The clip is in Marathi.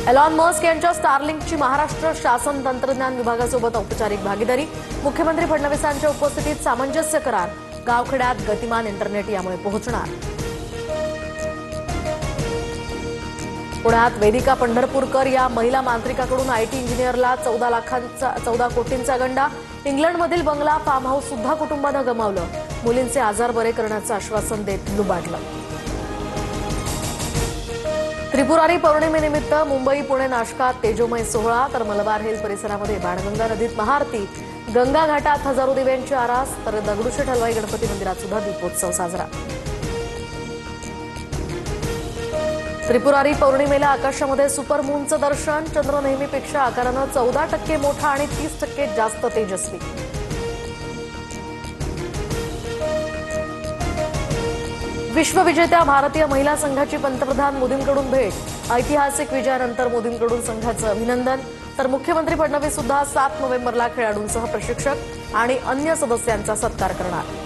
एलॉन मस्क यांच्या स्टारलिंकची महाराष्ट्र शासन तंत्रज्ञान विभागासोबत औपचारिक भागीदारी। मुख्यमंत्री फडणवीसांच्या उपस्थितीत सामंजस्य करार। गावखेड्यात गतिमान इंटरनेट यामुळे पोहोचणार। पुण्यात वेदिका पंढरपूरकर या महिला मांत्रिकाकडून आयटी इंजिनियरला 14 कोटींचा गंडा। इंग्लंडमधील बंगला फार्म हाऊस सुद्धा कुटुंबानं गमावलं। मुलींचे आजार बरे करण्याचं आश्वासन देत लुबाडलं। त्रिपुरारी पौर्णिमेनिमित्त मुंबई पुणे नाशकात तेजोमय सोहळा, तर मलबार हिल परिसरामध्ये बाणगंगा नदीत महाआरती। गंगा घाटात हजारो दिव्यांची आरास, तर दगडूशेठ हलवाई गणपती मंदिरात सुद्धा दीपोत्सव साजरा। त्रिपुरारी पौर्णिमेला आकाशामध्ये सुपरमूनचं दर्शन। चंद्र नेहमीपेक्षा आकारानं 14% मोठा आणि 30% जास्त तेजस्वी। विश्वविजेत्या भारतीय महिला संघाची पंतप्रधान मोदींकडून भेट। ऐतिहासिक विजयानंतर मोदींकडून संघाचं अभिनंदन। तर मुख्यमंत्री फडणवीस सुद्धा 7 नोव्हेंबरला खेळाडूंसह प्रशिक्षक आणि अन्य सदस्यांचा सत्कार करणार।